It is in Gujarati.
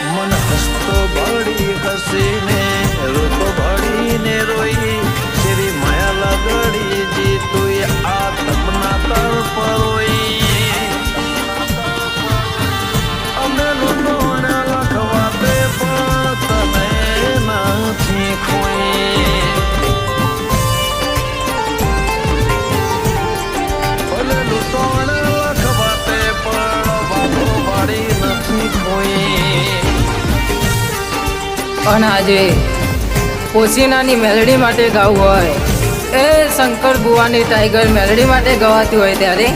મન હસતો ભળી હસીને રોતો ભળીને રોઈ તેરી માયા લગડી જી તું આ તમના તર પરોઈ અમે લોટોને લખવા દે પણ તને નથી કોઈ ભલે લૂંટોને લખવા દે પણ વાતો વાળી નથી કોઈ અને આજે પોસીનાની મેલડી માટે ગાવું હોય એ શંકર બુવાની ટાઈગર મેલડી માટે ગવાતી હોય ત્યારે